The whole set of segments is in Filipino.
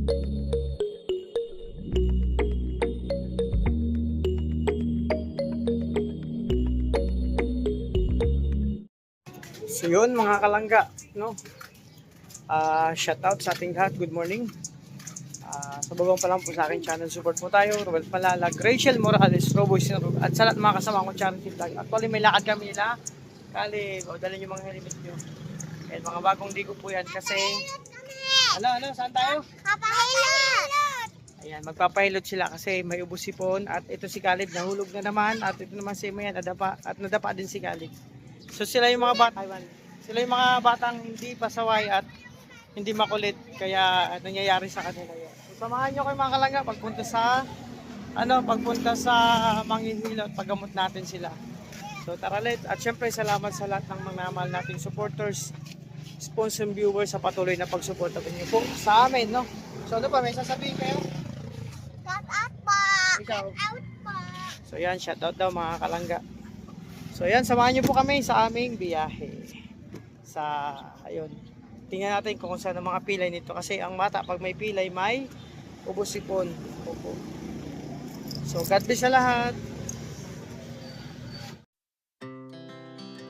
So yun mga kalangga, no? Shout out sa ating lahat, good morning. Sa bagong pa lang po sa aking channel, support po tayo, Robert Malalag, Rachel Morales, Roboy Sinarog, at sa lahat mga kasama kong charity vlog. Actually may lakad kami nila, kali, dalhin yung mga helmet nyo. And mga bagong digo po yan kasi, saan tayo? Papahilot! Ayan, magpapahilot sila kasi may ubos sipon at ito si Khalid nahulog na naman at ito naman si Mayan nadapa din si Khalid. So sila yung mga batang hindi pasaway at hindi makulit kaya nangyayari sa kanila yun. So samahan nyo kayo mga kalangga pagpunta sa manghihilot, paggamot natin sila. So tara let's, at syempre salamat sa lahat ng mga mahal nating supporters, sponsor viewers sa patuloy na pagsuporta niyo po sa amin, no? So ano pa, may sasabihin kayo? Shout out po! Ikaw? Shout out po! So yan, shout out daw mga kalangga. So yan, samahan niyo po kami sa aming biyahe. Ayun. Tingnan natin kung saan ang mga pilay nito kasi ang mata pag may pilay may ubos sipon. Opo. So God bless sa lahat.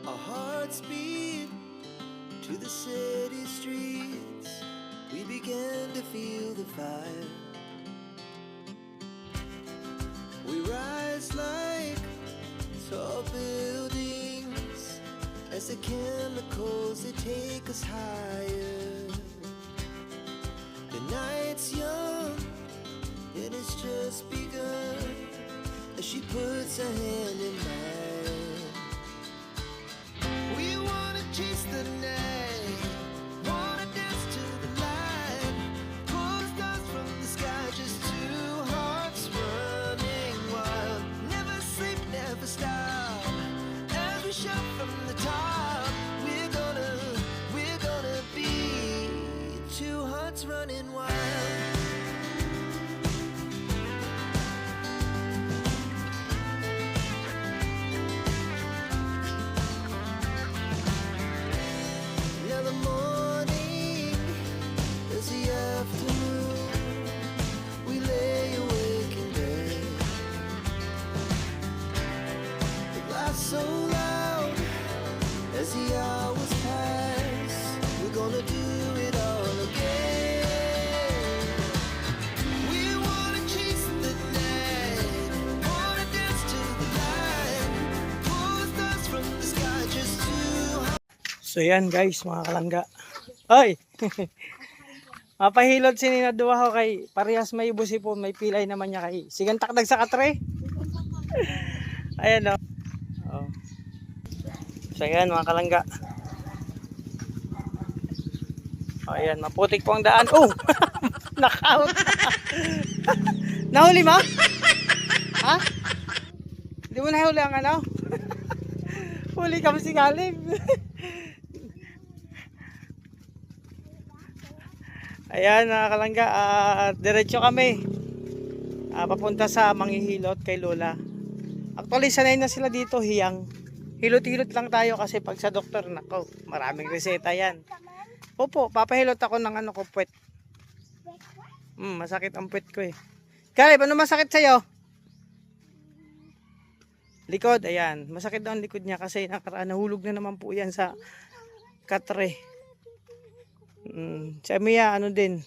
Our hearts beat to the city streets. We began to feel the fire. We rise like tall buildings as the chemicals they take us higher. The night's young and it's just begun as she puts her hand in mine. We wanna chase the night, wanna dance to the light, pull the stars from the sky, just two hearts running wild. Never sleep, never stop, as we shout from the top. We're gonna be two hearts running wild. Now the morning is the afternoon. We lay awake in bed. The laughs so loud as the hours pass. We're gonna do it all again. We wanna chase the night, wanna dance to the light, pull the stars from the sky, just two. So yan guys, mga kalangga. Ay! Mapahilot si Nina Duwaho kay parehas may ubos sipon, may pilay naman niya kay sigantakdag sa katre. Ayan o. Oh. So yan mga kalangga. Ayan, maputik po ang daan. Oh! Knockout! Nahuli mo? Ha? Hindi mo nahuli ang ano? Huli ka mo si Galib. Ayan mga kalangga, diretso kami papunta sa manghihilot kay Lola. Actually sanay na sila dito, hiyang hilot-hilot lang tayo kasi pag sa doktor, nako, maraming reseta yan. Opo, papahilot ako ng ano ko, puwet. Masakit ang puwet ko eh. Kalib, ano masakit sa'yo? Likod, ayan. Masakit daw ang likod niya kasi nakaraan, nahulog na naman po yan sa katre. Si Mia, ano din?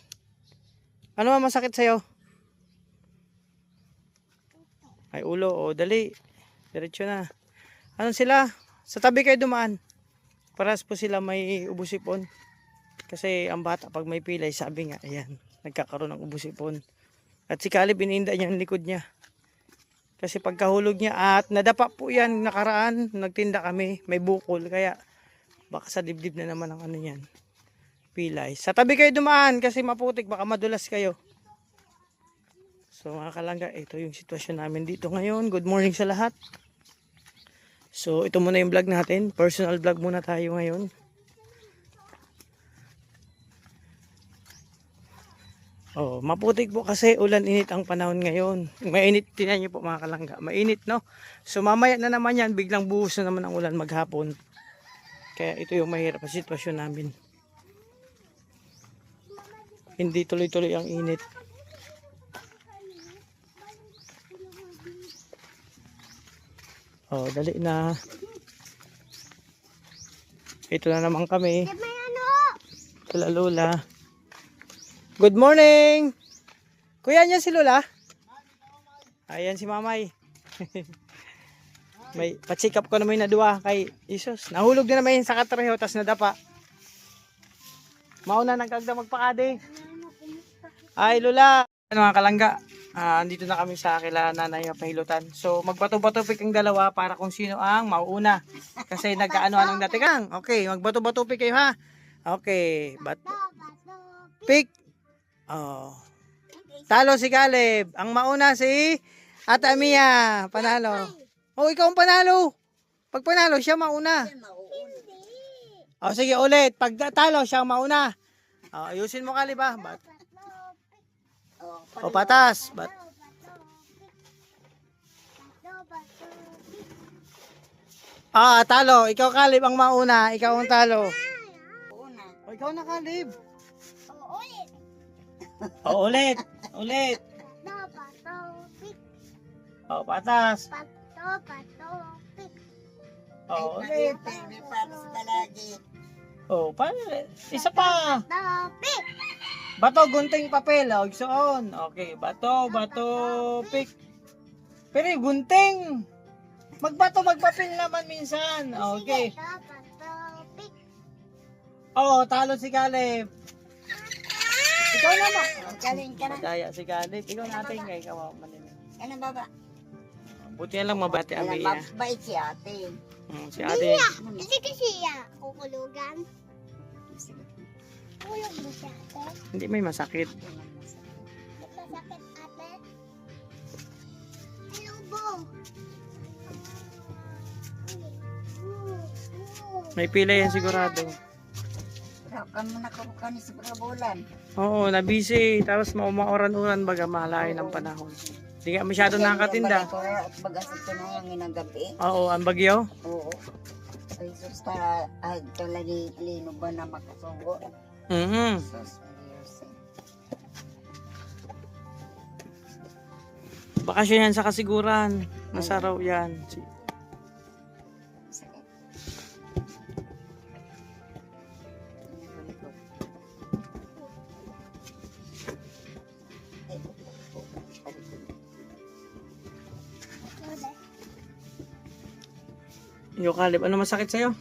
Ano ang masakit sa'yo? Ay, ulo. O, dali. Diretso na. Ano sila? Sa tabi kayo dumaan. Paras po sila may ubusipon. Kasi ang bata pag may pilay, sabi nga, ayan, nagkakaroon ng ubusipon. At si Caleb, ininda niya ang likod niya. Kasi pagkahulog niya at nadapa po yan nakaraan, nagtinda kami, may bukol. Kaya baka sa dibdib na naman ang ano yan. Pilay. Sa tabi kayo dumaan kasi maputik, baka madulas kayo. So mga kalangga, ito yung sitwasyon namin dito ngayon. Good morning sa lahat. So ito muna yung vlog natin. Personal vlog muna tayo ngayon. Oh, maputik po kasi ulan, init ang panahon ngayon. Mainit, tingnan niyo po mga kalangga. Mainit, no? So mamaya na naman yan, biglang buhos na naman ang ulan maghapon. Kaya ito yung mahirap na sitwasyon namin. hindi tuloy-tuloy ang init. Oh, dali na. Ito na naman kami. May ano? Sila Lola. Good morning! Kuya niya si Lola? Ayan si Mamay. May pa-check up ko naman na duwa kay Isus. Nahulog din naman sa katraho tas nadapa. Mauna nagkagda magpakade. Ay Lola. Ano mga kalangga? Andito na kami sa kila Nanay Pahilutan. So magbato-bato pick ang dalawa para kung sino ang mauuna. Kasi nagkaano-anong dati kang. Okay, magbato-bato pick kayo ha. Okay, pick. Oh. Talo si Caleb. Ang mauna si Ate Mia. Panalo. Oh, ikaw ang panalo. Pag panalo, siya mauna. Oh, sige ulit. Pag talo, siya ang mauna. Oh, ayusin mo Caleb ha. O patas. Talo. Ikaw Caleb ang mauna. Ikaw ang talo. O, ikaw na Caleb. Ulit. O, ulit. Ulit. O, patas. O, ulit. O, isa pa. Bato, gunting, papel. O, igsuon. Okay, bato, pick. Pero gunting. Magbato, magpapil naman minsan. Okay. Oo, talo si Caleb. Ikaw naman. Galing ka na. Madaya si Caleb. Ikaw natin kay ikaw. Ano baba? Buti yan lang mabati Alam, Amia. mabait si ate. Si ate. Kasi kasi siya. Kukulugan. Kulog mo siya ate. Hindi may masakit. Masakit ate. Lubo. May pila yan sigurado. Kan mo nakabukan sa pagkabulan. Oo, nabisi. Tapos maumaoran-uran baga malayo ng panahon. Hindi nga masyado nakakatinda. Bagasat ko na yung inagabi. Oo, ang bagyo. Oo. Ay, sus ka, ito lagi lino ba na makasugo? Sus, Diyos. Bakasyon yan sa kasiguran. Masaraw yan. Sakit. Yo, Caleb, ano masakit sa'yo?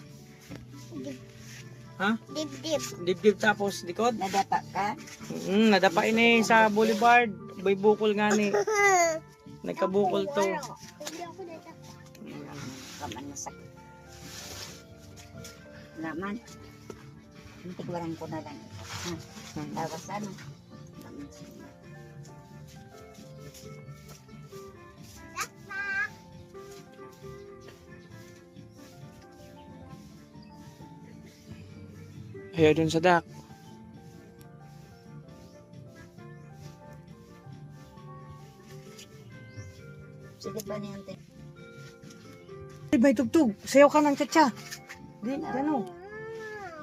Ha? Dibdib. Dibdib tapos likod? Nadapa ka? Nadapa ini sa boulevard. May bukol nga ni. Nagkabukol to. Hindi ako nata. Kaman na sakit. Naman. Tigwaran ko na lang. Tapos ano? Ayaw dun sa dak. Sige ba niyan? May tugtog. Sayaw ka ng tsa-tsa. Di, ano?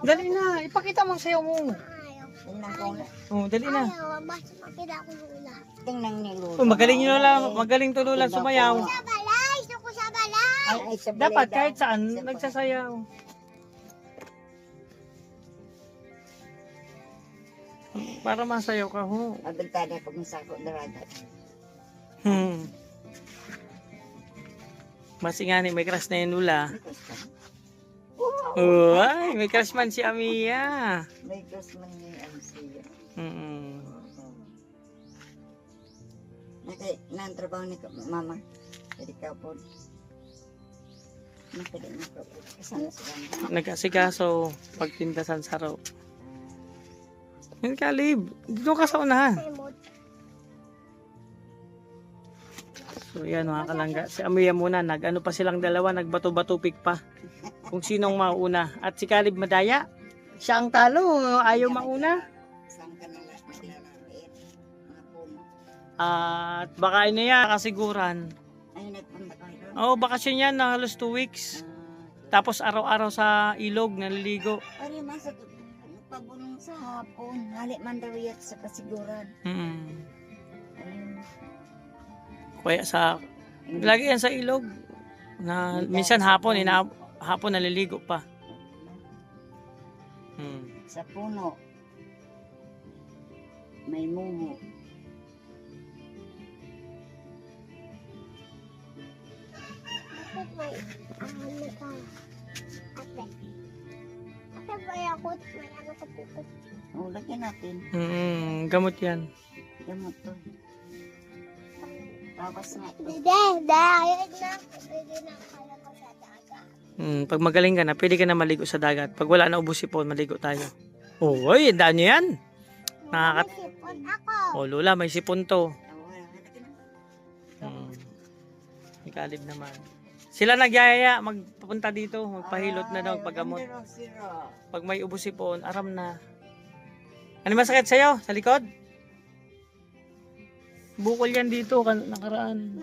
Dali na. Ipakita mo ang sayaw mo. Ayaw. Tingnan ko na. Oh, dali na. Ayaw. Basta makita ko lula. Tingnan ni Lula. Oh, magaling yun Lola. Magaling to Lola sumayaw. Sa balay. Gusto ko sa balay. Ay, sa Dapat balay kahit daw. saan Sa nagsasayaw. Para masayaw ka ho. Abentana ko ng sako darada. Masi nga ni may crush na yun Lola. Oh, ay, may crush man si Amia. May Diyos man ni Amsiya. Nang trabaho ni mama. Jadi ka po. Nakita na ko. Kasama sila. Nag-asikaso pagtinda sa saraw. Yan Caleb, dito ka sa unahan. So yan mga kalangga, si Amia muna, nag-ano pa silang dalawa, nagbato-batupik pa. Kung sinong mauna. At si Caleb madaya, siya ang talo, ayaw mauna. Saan ka na lang? Mga puno. At baka ano yan, kasiguran. Ay, nagpunta ka doon. Oh, bakasyon yan na halos 2 weeks. Tapos araw-araw sa ilog, naliligo. Pari, masa pabunong Sa hapon, hali man daw yat sa kasiguran. Ayun. Kaya lagi yan sa ilog. Na minsan hapon, hapon naliligo pa. Sa puno, may mumo. Bakit may ano ka? Ate. Ate ba yakot? May ano ka dito? O, lagyan natin. Gamot yan. Gamot to. Tapos nga to. Dede, dahil na. Pwede na kaya ko sa dagat. Pag magaling ka na, pwede ka na maligo sa dagat. Pag wala na ubos sipon, maligo tayo. Oh, ay, daan nyo yan. Nakakat... Sipon ako. Oh, Lola, may sipon to. O, lagyan na. May kalib naman. Sila nagyayaya, magpapunta dito, magpahilot na daw, paggamot. Pag may ubos sipon, aram na. Ano masakit sa'yo? Sa likod? Bukol yan dito, nakaraan.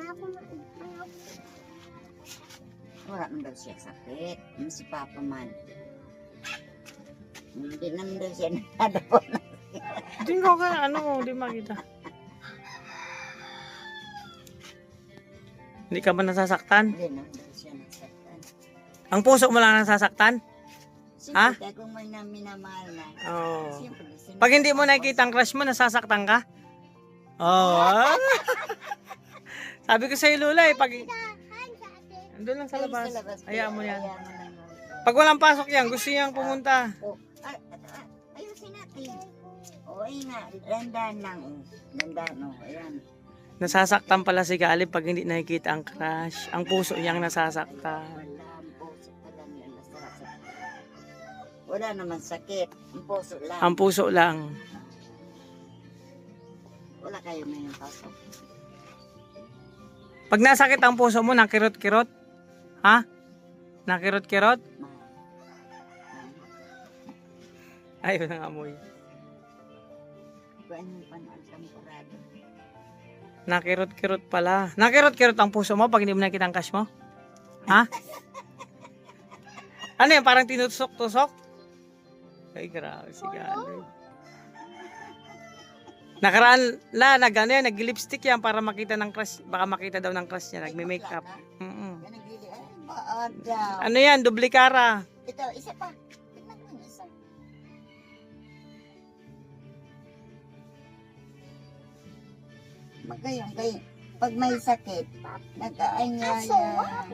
Wala man daw siya sakit. Yung si Papa man. Hindi naman daw siya nakadaon. Hindi ko ka, hindi makita. Hindi ka ba nasasaktan? Hindi naman daw siya nasaktan. Ang puso mo lang nasasaktan? Ha? Siyempre, kung may minamahal na. Oo. Siyempre, Pag hindi mo nakikita ang crush mo, nasasaktan ka? Oo. Sabi ko sa'yo, Lola, pag... Andun lang sa labas. Hayaan mo yan. Pag walang pasok yan, gusto niyang pumunta. Ayusin natin. O, ayun nga. Dandan lang. Dandan, o. Ayan. Nasasaktan pala si Galib pag hindi nakikita ang crush. Ang puso niyang nasasaktan. Wala, ang puso pa lang yan nasasaktan. Wala naman sakit. Ang puso lang. Ang puso lang. Wala kayo ngayon pasok. Pag nasakit ang puso mo, nakirot-kirot? Ha? Nakirot-kirot? Ayaw ng amoy. Kuhaan mo pa na ang temporado. Nakirot-kirot pala. Nakirot-kirot ang puso mo pag hindi mo nakita ang crush mo? Ha? Ano yan? Parang tinutusok-tusok? Ay, grabe si Galib. Nakaraan nag-lipstick yan para makita ng crush. Baka makita daw ng crush niya. Nagme-makeup. Yan ang gili. Ay, baadaw. Ano yan? Dublikara. Ito, isa pa. Tignan mo yung isa. Magayong kayo. Pag may sakit, nag-aanyaya.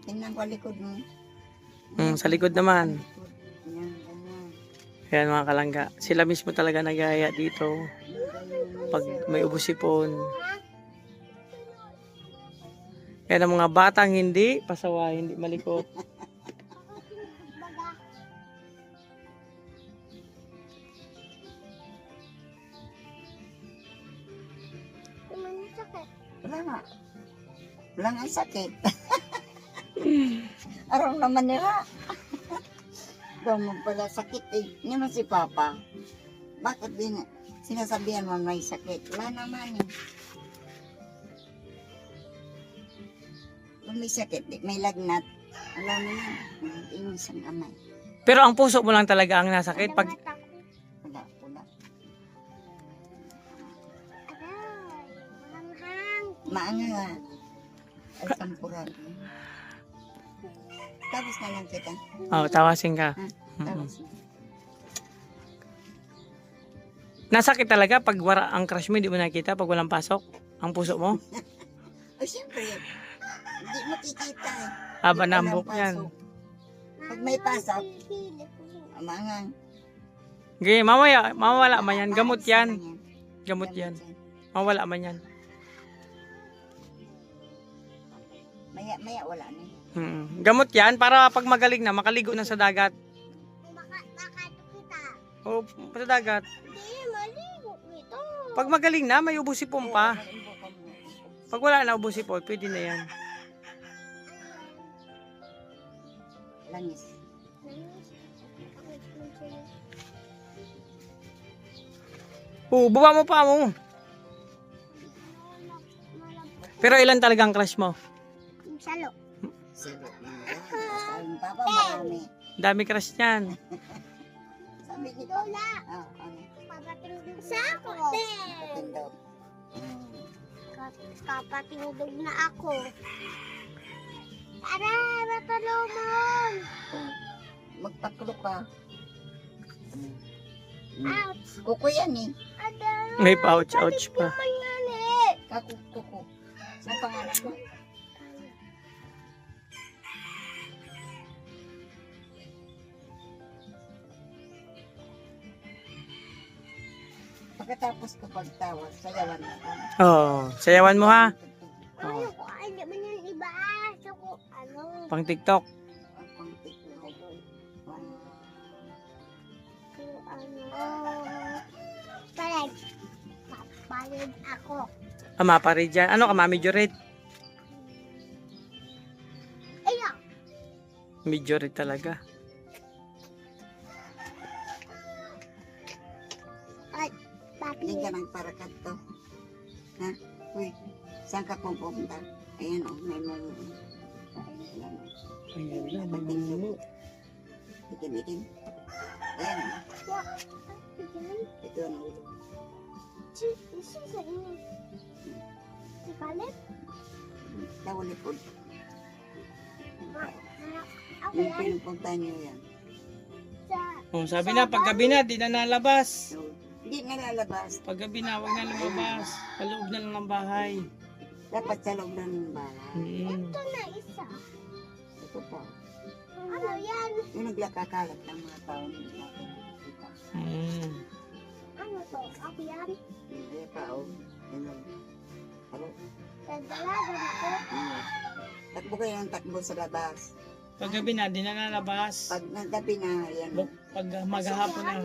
Tingnan ko likod mo. Sa likod naman. Yan, ganyan. Ayan mga kalangga. Sila mismo talaga nagaya dito. Pag may ubos sipon. Yan ang mga batang hindi pasaway, hindi malikot. Wala nga. Wala nga sakit. Araw naman nila. Daw mo pala sakit eh. Hindi naman si Papa. Bakit din sinasabihan mo may sakit? Wala naman eh. Kung may sakit, may lagnat. Wala naman. Yung isang amay. Pero ang puso mo lang talaga ang nasakit. Pag Wala, wala. Maanga nga. Ay, temporary. Tapos na lang kita. tawasin ka. Tapos na. Nasakit talaga pag wala ang crush mo, hindi mo nakita pag walang pasok ang puso mo. O siyempre, hindi makikita eh. Haba Hindi na ang walang buhok yan. pasok. Pag may pasok, maangang. Okay, mamaya, mawala man yan. Gamot yan. Gamot yan. Mawala man yan. Maya wala na eh. Gamot yan para pag magaling na, makaligo na sa dagat. Baka kita. O, sa dagat. Hindi, maligo ito. Pag magaling na, may ubos si Pumpa. Pag wala na ubos si Paul, pwede na yan. Langis. Baba mo pa mo. Pero ilan talagang crush mo? Salo. Salo. Ang Papa marami. Dami crush niyan. Sabi ni Lola, ano? papatindog sa ako. Patindog. Kapatindog na ako. Aray, matulungan. Magpaklo ka. Ouch. Kuko yan eh. Aday. May pouch-ouch pa. Manyalit. Kuko. Sa pangalan mo? Pagkatapos ko pagtawa, sayawan na ka. Oo. Sayawan mo ha. Oo. Ayoko, hindi man yan iba. So, ano? Pang TikTok. Ang tiktok. So, ano? Palag. Papalag ako. Mapari dyan. Ano ka, Mami Joret? Ayok. Majoret talaga. Papi. Hindi ka nang para kanto. Ha? Uy, saan ka pupunta? Ayan o, may mga... Ayan o, Ayan na, may mumu. itim-itim. Ayan o, ito ang ulo. Isa sa inyo. Si Caleb? Tawalipod. Ako Yung yan. pinupunta niyo yan. Sa... Oh, sabi na, paggabi na, di na nalabas. So, hindi nga lalabas. Paggabi na, wag na lumabas. Sa loob na lang ng bahay. Dapat sa loob ng bahay. Mm. Ito na isa. Ito pa. Ano yan? Yung naglakakalat ng mga tao na natin nakikita. Mm. Ano to? Ako yan? Hindi pa o. Ano? Nagdalagan ako. Takbo kayo ng takbo sa labas. Paggabi na, di na nalabas. Pag naggabi na, yan. Pag maghahapon na,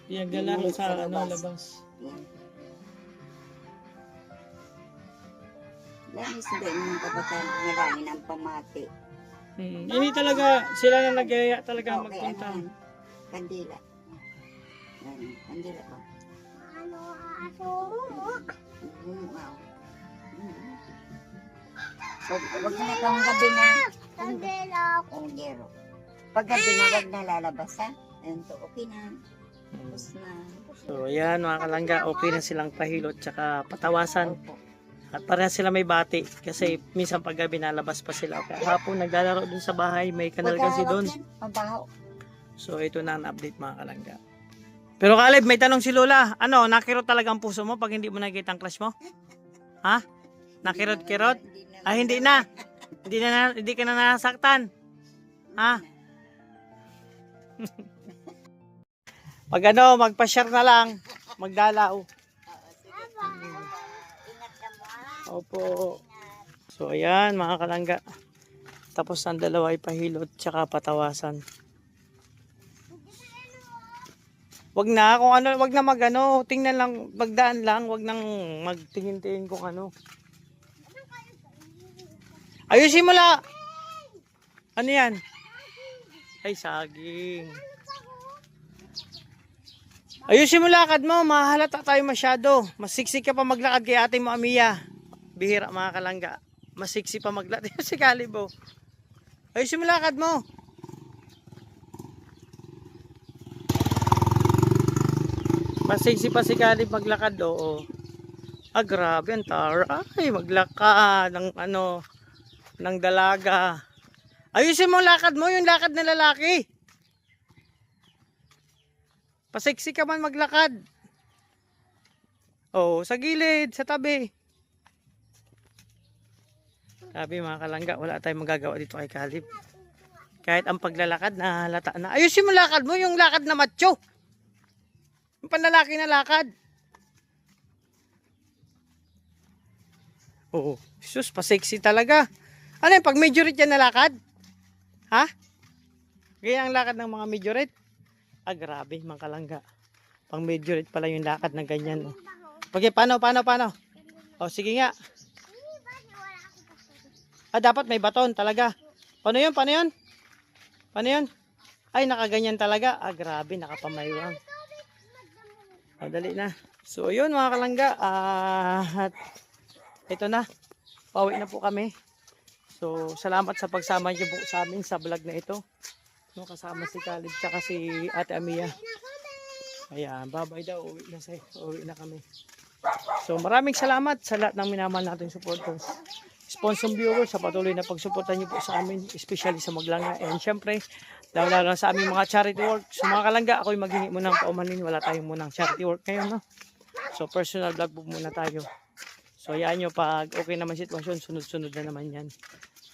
di naglalaro sa labas. Yan. Lamis hindi mga kabataan nalangin ang pamati. Hindi talaga, sila na nagaya talaga Okay, magpunta. ano yan? Kandila. Yan, kandila pa. Ano aso mo? Wow. So, wag na kang gabi na. Kandela. Ongero. Pag gabi na, wag na lalabas ha. Ayan to, okay na. Tapos na. So, ayan mga kalangga, okay na silang pahilot tsaka patawasan. Opo. At pareha sila may bati kasi minsan paggabi nalabas pa sila. Kaya hapon naglalaro dun sa bahay, may kanal kasi dun. Mabaho. So, ito na ang update mga kalangga. Pero Caleb, may tanong si Lola. Ano, nakirot talaga ang puso mo pag hindi mo nakikita ang crush mo? Ha? Nakirot-kirot? Ah, hindi na. Hindi ka na nasaktan. Ha? Pag ano, magpa-share na lang. Magdalaw. Opo. So, ayan mga kalangga. Tapos ang dalawa ay pahilot tsaka patawasan. Wag na kung ano, wag na magano, tingnan lang, magdaan lang, wag nang magtingin-tingin kung ano. Ayusin mo la. Ano yan? Ay, saging. Ayusin mo lakad mo, mahalata tayo masyado. Masiksik ka pa maglakad kay ate mo, Amiya. Bihira mga kalangga. Masiksi pa maglakad. Si Kalibo. Ayusin mo lakad mo. Masiksi pa si Kalib maglakad, oo. Ah, grabe ang tara. Ay, maglakad ng ano, ng dalaga. Ayusin mo lakad mo, yung lakad na lalaki. Pasiksi ka man maglakad. Oh, sa gilid, sa tabi. Sabi mga kalangga, wala tayong magagawa dito kay Kalib. Kahit ang paglalakad na halata na. Ayusin mo lakad mo, yung lakad na macho. Yung panlalaki na lakad. Oo. Sus, pa-sexy talaga. Ano yung pag majorette yan na lakad? Ha? Kaya ang lakad ng mga majorette? Ah, grabe, mga kalangga. Pang majorette pala yung lakad na ganyan. Oh. Okay, paano? O, sige nga. Ah, dapat may baton talaga. Paano yun? Ay, nakaganyan talaga. Ah, grabe, nakapamaywang. O, dali na. So, yun mga kalangga. At ito na. Pauwi na po kami. So, salamat sa pagsama niyo po sa amin sa vlog na ito. No, kasama si Khalid tsaka si Ate Amia. Ayan, bye-bye daw. Uwi na kami. So, maraming salamat sa lahat ng minamahal nating supporters. Sponsor viewers sa patuloy na pagsuporta niyo po sa amin, especially sa Maglanga. And syempre, lalo sa aming mga charity work. So, mga kalangga, ako'y maghingi muna ng paumanin. Wala tayong munang charity work ngayon, no? So, personal vlog po muna tayo. So, yan nyo, pag okay naman sitwasyon, sunod-sunod na naman yan.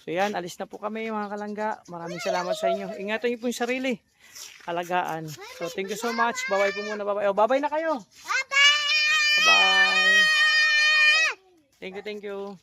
So, yan, alis na po kami mga kalangga. Maraming salamat sa inyo. Ingatan nyo po yung sarili. Alagaan. So, thank you so much. Bye-bye po muna. Bye-bye. Oh, bye-bye na kayo. Bye-bye. Bye-bye. Thank you.